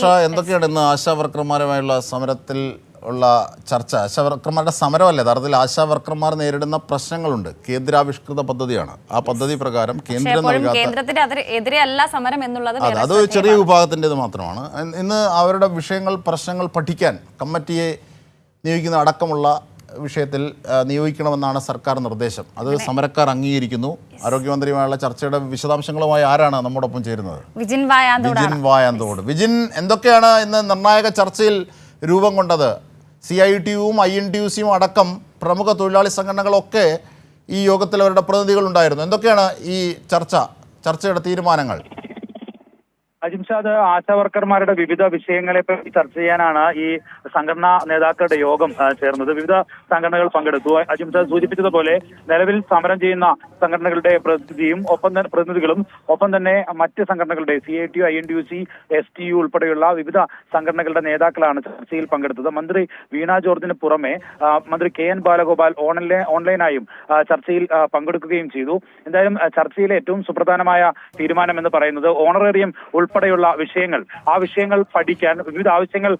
വർഷ എന്തൊക്കെയാണ് ഇന്ന് ആശാവർക്കർമാരുമായുള്ള സമരത്തിൽ ഉള്ള ചർച്ച? ആശാവർക്കർമാരുടെ സമരമല്ലേ, യഥാർത്ഥത്തിൽ ആശാവർക്കർമാർ നേരിടുന്ന പ്രശ്നങ്ങളുണ്ട്. കേന്ദ്രാവിഷ്കൃത പദ്ധതിയാണ്. ആ പദ്ധതി പ്രകാരം അത് ചെറിയ വിഭാഗത്തിൻ്റെത് മാത്രമാണ്. ഇന്ന് അവരുടെ വിഷയങ്ങൾ, പ്രശ്നങ്ങൾ പഠിക്കാൻ കമ്മിറ്റിയെ നിയോഗിക്കുന്ന അടക്കമുള്ള വിഷയത്തിൽ നിയോഗിക്കണമെന്നാണ് സർക്കാർ നിർദ്ദേശം. അത് സമരക്കാർ അംഗീകരിക്കുന്നു. ആരോഗ്യമന്ത്രിയുമായുള്ള ചർച്ചയുടെ വിശദാംശങ്ങളുമായി ആരാണ് നമ്മോടൊപ്പം ചേരുന്നത്? വിജിൻ വായാന്തോട്. വിജിൻ, എന്തൊക്കെയാണ് ഇന്ന് നിർണായക ചർച്ചയിൽ രൂപം കൊണ്ടത്? CITUവും INTUCയും അടക്കം പ്രമുഖ തൊഴിലാളി സംഘടനകളൊക്കെ ഈ യോഗത്തിൽ അവരുടെ പ്രതിനിധികളുണ്ടായിരുന്നു. എന്തൊക്കെയാണ് ഈ ചർച്ചയുടെ തീരുമാനങ്ങൾ? അജിംഷാദ്, ആശാവർക്കർമാരുടെ വിവിധ വിഷയങ്ങളെ പറ്റി ചർച്ച ചെയ്യാനാണ് ഈ സംഘടനാ നേതാക്കളുടെ യോഗം ചേർന്നത്. വിവിധ സംഘടനകൾ പങ്കെടുത്തു. അജിംഷാദ് സൂചിപ്പിച്ചതുപോലെ നിലവിൽ സമരം ചെയ്യുന്ന സംഘടനകളുടെ പ്രതിനിധികളും ഒപ്പം തന്നെ മറ്റ് സംഘടനകളുടെ CITU, INTUC, STU ഉൾപ്പെടെയുള്ള വിവിധ സംഘടനകളുടെ നേതാക്കളാണ് ചർച്ചയിൽ പങ്കെടുത്തത്. മന്ത്രി വീണ ജോർജിന് പുറമെ മന്ത്രി KN ബാലഗോപാൽ ഓൺലൈനായും ചർച്ചയിൽ പങ്കെടുക്കുകയും ചെയ്തു. എന്തായാലും ചർച്ചയിലെ ഏറ്റവും സുപ്രധാനമായ തീരുമാനം എന്ന് പറയുന്നത് ഓണറേറിയം ഉൾപ്പെടെയുള്ള വിഷയങ്ങൾ, ആ വിഷയങ്ങൾ പഠിക്കാൻ വിവിധ ആവശ്യങ്ങൾ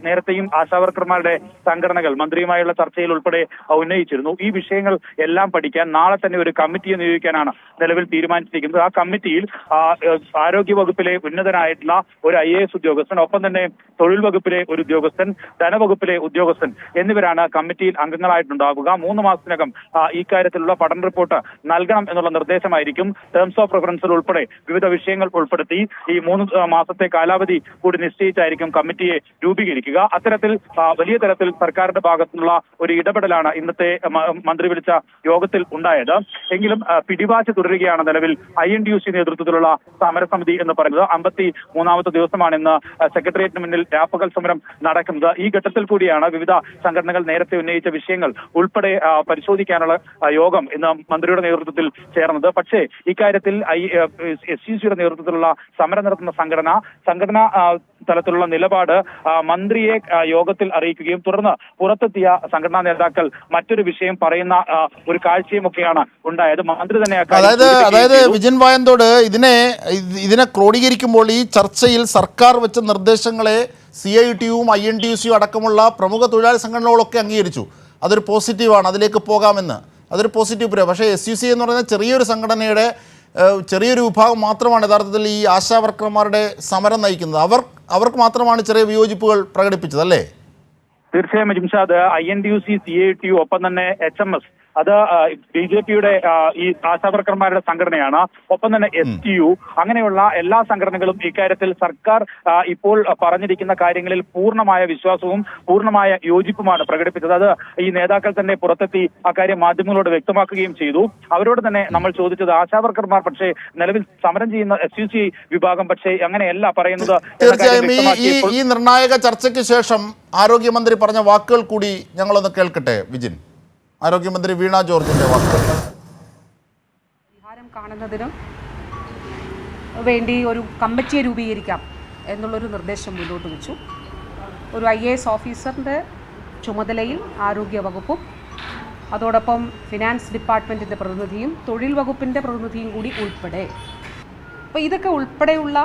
നേരത്തെയും ആശാവർക്കർമാരുടെ സംഘടനകൾ മന്ത്രിയുമായുള്ള ചർച്ചയിൽ ഉൾപ്പെടെ ഉന്നയിച്ചിരുന്നു. ഈ വിഷയങ്ങൾ എല്ലാം പഠിക്കാൻ നാളെ തന്നെ ഒരു കമ്മിറ്റിയെ നിയോഗിക്കാനാണ് നിലവിൽ തീരുമാനിച്ചിരിക്കുന്നത്. ആ കമ്മിറ്റിയിൽ ആരോഗ്യ വകുപ്പിലെ ഉന്നതനായിട്ടുള്ള ഒരു IAS ഉദ്യോഗസ്ഥൻ, ഒപ്പം തന്നെ തൊഴിൽ വകുപ്പിലെ ഒരു ഉദ്യോഗസ്ഥൻ, ധനവകുപ്പിലെ ഉദ്യോഗസ്ഥൻ എന്നിവരാണ് കമ്മിറ്റിയിൽ അംഗങ്ങളായിട്ടുണ്ടാവുക. 3 മാസത്തിനകം ഈ കാര്യത്തിലുള്ള പഠന റിപ്പോർട്ട് നൽകണം എന്നുള്ള നിർദ്ദേശമായിരിക്കും. ടേംസ് ഓഫ് റെഫറൻസിൽ ഉൾപ്പെടെ വിവിധ വിഷയങ്ങൾ ഉൾപ്പെടുത്തി ഈ 3 മാസത്തെ കാലാവധി കൂടി നിശ്ചയിച്ചായിരിക്കും കമ്മിറ്റിയെ രൂപീകരിക്കുക. അത്തരത്തിൽ വലിയ തരത്തിൽ സർക്കാരിന്റെ ഭാഗത്തുനിന്നുള്ള ഒരു ഇടപെടലാണ് ഇന്നത്തെ മന്ത്രി വിളിച്ച യോഗത്തിൽ ഉണ്ടായത്. എങ്കിലും പിടിവാശി തുടരുകയാണ് നിലവിൽ INTUC നേതൃത്വത്തിലുള്ള സമരസമിതി എന്ന് പറയുന്നത്. 53ാമത്തെ ദിവസമാണ് ഇന്ന് സെക്രട്ടേറിയറ്റിന് മുന്നിൽ രാപ്പകൽ സമരം നടക്കുന്നത്. ഈ ഘട്ടത്തിൽ കൂടിയാണ് വിവിധ സംഘടനകൾ നേരത്തെ ഉന്നയിച്ച വിഷയങ്ങൾ ഉൾപ്പെടെ പരിശോധിക്കാനുള്ള യോഗം ഇന്ന് മന്ത്രിയുടെ നേതൃത്വത്തിൽ ചേർന്നത്. പക്ഷേ ഇക്കാര്യത്തിൽ SUCയുടെ നേതൃത്വത്തിലുള്ള സമരം നടത്തുന്ന സംഘടനാ തലത്തിലുള്ള നിലപാട് മന്ത്രിയെ യോഗത്തിൽ അറിയിക്കുകയും തുടർന്ന് പുറത്തെത്തിയ സംഘടനാ നേതാക്കൾ മറ്റൊരു വിഷയം പറയുന്ന ഒരു കാഴ്ചയുമൊക്കെയാണ് ഉണ്ടായത്. മന്ത്രി തന്നെ അതായത് വിജിൻ വായന്തോട് ഇതിനെ ക്രോഡീകരിക്കുമ്പോൾ ഈ ചർച്ചയിൽ സർക്കാർ വെച്ച നിർദ്ദേശങ്ങളെ CITUവും INTUCയും അടക്കമുള്ള പ്രമുഖ തൊഴിലാളി സംഘടനകളൊക്കെ അംഗീകരിച്ചു. അതൊരു പോസിറ്റീവാണ്, അതിലേക്ക് പോകാമെന്ന്. അതൊരു പോസിറ്റീവ് പ്രയോഗം. പക്ഷേ SUC എന്ന് പറയുന്ന ചെറിയൊരു സംഘടനയുടെ ചെറിയൊരു വിഭാഗം മാത്രമാണ് യഥാർത്ഥത്തിൽ ഈ ആശാവർക്കർമാരുടെ സമരം നയിക്കുന്നത്. അവർക്ക് മാത്രമാണ് ചെറിയ വിയോജിപ്പുകൾ പ്രകടിപ്പിച്ചത്, അല്ലേ? തീർച്ചയായും ജിംഷാദ്, INTUC, CITU ഒപ്പം തന്നെ HMS അത് BJPയുടെ ഈ ആശാവർക്കർമാരുടെ സംഘടനയാണ്. ഒപ്പം തന്നെ STU, അങ്ങനെയുള്ള എല്ലാ സംഘടനകളും ഇക്കാര്യത്തിൽ സർക്കാർ ഇപ്പോൾ പറഞ്ഞിരിക്കുന്ന കാര്യങ്ങളിൽ പൂർണ്ണമായ വിശ്വാസവും പൂർണ്ണമായ യോജിപ്പുമാണ് പ്രകടിപ്പിച്ചത്. അത് ഈ നേതാക്കൾ തന്നെ പുറത്തെത്തി അക്കാര്യം മാധ്യമങ്ങളോട് വ്യക്തമാക്കുകയും ചെയ്തു. അവരോട് തന്നെ നമ്മൾ ചോദിച്ചത് ആശാവർക്കർമാർ പക്ഷേ നിലവിൽ സമരം ചെയ്യുന്ന SUC വിഭാഗം പക്ഷേ അങ്ങനെയല്ല പറയുന്നത്. തീർച്ചയായും ഈ നിർണായക ചർച്ചയ്ക്ക് ശേഷം ആരോഗ്യമന്ത്രി പറഞ്ഞ വാക്കുകൾ കൂടി ഞങ്ങളൊന്ന് കേൾക്കട്ടെ വിജിൻ. ആരോഗ്യമന്ത്രി വീണ ജോർജിന്റെ വാക്കുകൾ. പരിഹാരം കാണുന്നതിനും വേണ്ടി ഒരു കമ്മിറ്റിയെ രൂപീകരിക്കാം എന്നുള്ളൊരു നിർദ്ദേശം മുന്നോട്ട് വെച്ചു. ഒരു IAS ഓഫീസറിൻ്റെ ചുമതലയിൽ ആരോഗ്യ വകുപ്പും അതോടൊപ്പം ഫിനാൻസ് ഡിപ്പാർട്ട്മെൻറ്റിൻ്റെ പ്രതിനിധിയും തൊഴിൽ വകുപ്പിൻ്റെ പ്രതിനിധിയും കൂടി ഉൾപ്പെടെ, അപ്പോൾ ഇതൊക്കെ ഉൾപ്പെടെയുള്ള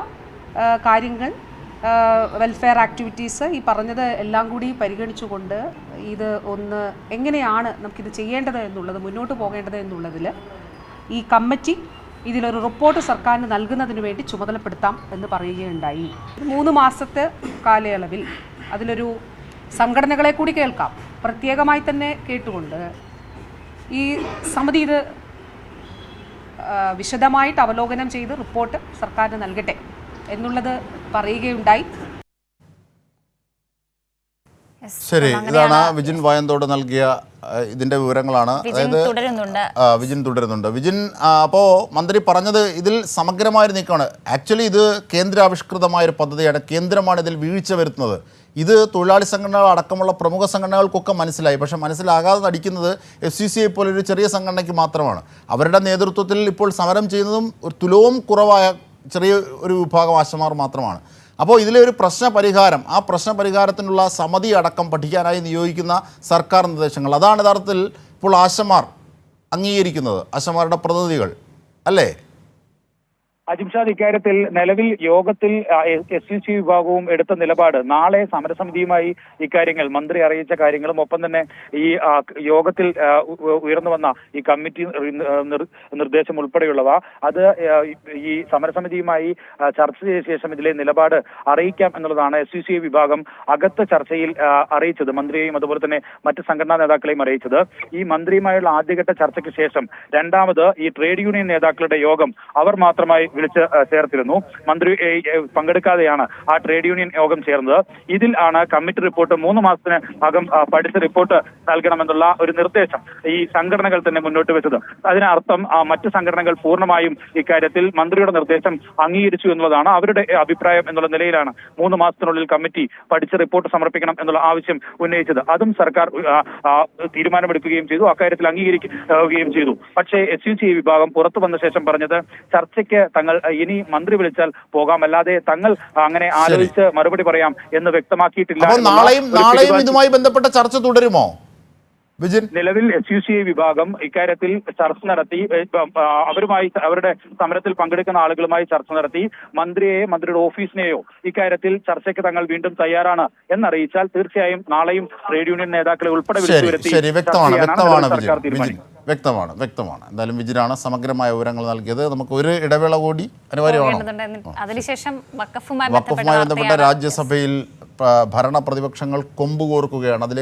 കാര്യങ്ങൾ, വെൽഫെയർ ആക്ടിവിറ്റീസ്, ഈ പറഞ്ഞത് എല്ലാം കൂടി പരിഗണിച്ചുകൊണ്ട് ഇത് എങ്ങനെയാണ് നമുക്കിത് ചെയ്യേണ്ടത് എന്നുള്ളത്, മുന്നോട്ട് പോകേണ്ടത് എന്നുള്ളതിൽ ഈ കമ്മിറ്റി ഇതിലൊരു റിപ്പോർട്ട് സർക്കാരിന് നൽകുന്നതിന് വേണ്ടി ചുമതലപ്പെടുത്താം എന്ന് പറയുകയുണ്ടായി. 3 മാസത്തെ കാലയളവിൽ അതിലൊരു സംഘടനകളെ കൂടി കേൾക്കാം, പ്രത്യേകമായി തന്നെ കേട്ടുകൊണ്ട് ഈ സമിതി ഇത് വിശദമായിട്ട് അവലോകനം ചെയ്ത് റിപ്പോർട്ട് സർക്കാരിന് നൽകട്ടെ എന്നുള്ളത് പറയുകയുണ്ടായി. ശരി, ഇതാണ് വിജിൻ വായന്തോട് നൽകിയ ഇതിന്റെ വിവരങ്ങളാണ്. അതായത് വിജിൻ തുടരുന്നുണ്ട്. വിജിൻ, അപ്പോൾ മന്ത്രി പറഞ്ഞത് ഇതിൽ സമഗ്രമായൊരു നീക്കമാണ്. ആക്ച്വലി ഇത് കേന്ദ്രാവിഷ്കൃതമായൊരു പദ്ധതിയാണ്. കേന്ദ്രമാണ് ഇതിൽ വീഴ്ച വരുത്തുന്നത്. ഇത് തൊഴിലാളി സംഘടനകൾ അടക്കമുള്ള പ്രമുഖ സംഘടനകൾക്കൊക്കെ മനസ്സിലായി. പക്ഷേ മനസ്സിലാകാതെ നടിക്കുന്നത് SUCയെ പോലൊരു ചെറിയ സംഘടനയ്ക്ക് മാത്രമാണ്. അവരുടെ നേതൃത്വത്തിൽ ഇപ്പോൾ സമരം ചെയ്യുന്നതും ഒരു തുലവും കുറവായ ചെറിയ ഒരു വിഭാഗം ആശമാർ മാത്രമാണ്. അപ്പോൾ ഇതിലെ ഒരു പ്രശ്നപരിഹാരം, ആ പ്രശ്നപരിഹാരത്തിനുള്ള സമിതി അടക്കം പഠിക്കാനായി നിയോഗിക്കുന്ന സർക്കാർ നിർദ്ദേശങ്ങൾ, അതാണ് യഥാർത്ഥത്തിൽ ഇപ്പോൾ ആശമാർ അംഗീകരിക്കുന്നത്, ആശമാരുടെ പ്രതിനിധികൾ, അല്ലേ? അജിംഷാദ്, ഇക്കാര്യത്തിൽ നിലവിൽ യോഗത്തിൽ SUC വിഭാഗവും എടുത്ത നിലപാട് നാളെ സമരസമിതിയുമായി ഇക്കാര്യങ്ങൾ മന്ത്രി അറിയിച്ച കാര്യങ്ങളും ഒപ്പം തന്നെ ഈ യോഗത്തിൽ ഉയർന്നു വന്ന ഈ കമ്മിറ്റി നിർദ്ദേശം ഉൾപ്പെടെയുള്ളവ അത് ഈ സമരസമിതിയുമായി ചർച്ച ചെയ്ത ശേഷം ഇതിലെ നിലപാട് അറിയിക്കാം എന്നുള്ളതാണ് SUC വിഭാഗം അകത്ത് ചർച്ചയിൽ അറിയിച്ചത്. മന്ത്രിയെയും അതുപോലെ തന്നെ മറ്റ് സംഘടനാ നേതാക്കളെയും അറിയിച്ചത്. ഈ മന്ത്രിയുമായുള്ള ആദ്യഘട്ട ചർച്ചയ്ക്ക് ശേഷം രണ്ടാമത് ഈ ട്രേഡ് യൂണിയൻ നേതാക്കളുടെ യോഗം അവർ മാത്രമായി വിളിച്ച് ചേർത്തിരുന്നു. മന്ത്രി പങ്കെടുക്കാതെയാണ് ആ ട്രേഡ് യൂണിയൻ യോഗം ചേർന്നത്. ഇതിൽ ആണ് കമ്മിറ്റി റിപ്പോർട്ട് 3 മാസത്തിന് അകം പഠിച്ച റിപ്പോർട്ട് നൽകണമെന്നുള്ള ഒരു നിർദ്ദേശം ഈ സംഘടനകൾ തന്നെ മുന്നോട്ട് വെച്ചത്. അതിനർത്ഥം മറ്റ് സംഘടനകൾ പൂർണ്ണമായും ഇക്കാര്യത്തിൽ മന്ത്രിയുടെ നിർദ്ദേശം അംഗീകരിച്ചു എന്നുള്ളതാണ്. അവരുടെ അഭിപ്രായം എന്നുള്ള നിലയിലാണ് 3 മാസത്തിനുള്ളിൽ കമ്മിറ്റി പഠിച്ച റിപ്പോർട്ട് സമർപ്പിക്കണം എന്നുള്ള ആവശ്യം ഉന്നയിച്ചത്. അതും സർക്കാർ തീരുമാനമെടുക്കുകയും ചെയ്തു, അക്കാര്യത്തിൽ അംഗീകരിക്കുകയും ചെയ്തു. പക്ഷേ SUC വിഭാഗം പുറത്തു വന്ന ശേഷം പറഞ്ഞത് ചർച്ചയ്ക്ക് തങ്ങൾ ഇനി മന്ത്രി വിളിച്ചാൽ പോകാം, അല്ലാതെ തങ്ങൾ അങ്ങനെ ആലോചിച്ച് മറുപടി പറയാം എന്ന് വ്യക്തമാക്കിയിട്ടില്ല. നാളെയും ഇതുമായി ബന്ധപ്പെട്ട ചർച്ച തുടരുമോ വിജിൻ? നിലവിൽ SUC വിഭാഗം ഇക്കാര്യത്തിൽ ചർച്ച നടത്തി, അവരുമായി അവരുടെ സമരത്തിൽ പങ്കെടുക്കുന്ന ആളുകളുമായി ചർച്ച നടത്തി. മന്ത്രിയെയോ മന്ത്രിയുടെ ഓഫീസിനെയോ ഇക്കാര്യത്തിൽ ചർച്ചയ്ക്ക് തങ്ങൾ വീണ്ടും തയ്യാറാണ് എന്നറിയിച്ചാൽ തീർച്ചയായും നാളെയും ട്രേഡ് യൂണിയൻ നേതാക്കളെ ഉൾപ്പെടെ വിളിച്ചു വരുത്തി വ്യക്തമാണ്. എന്തായാലും വിജിനാണ് സമഗ്രമായ വിവരങ്ങൾ നൽകിയത്. നമുക്ക് ഒരു ഇടവേള കൂടി അനിവാര്യമാണ്. അതിനുശേഷം വഖഫുമായി ബന്ധപ്പെട്ട രാജ്യസഭയിൽ ഭരണ പ്രതിപക്ഷങ്ങൾ കൊമ്പുകോർക്കുകയാണ്. അതിലേക്ക്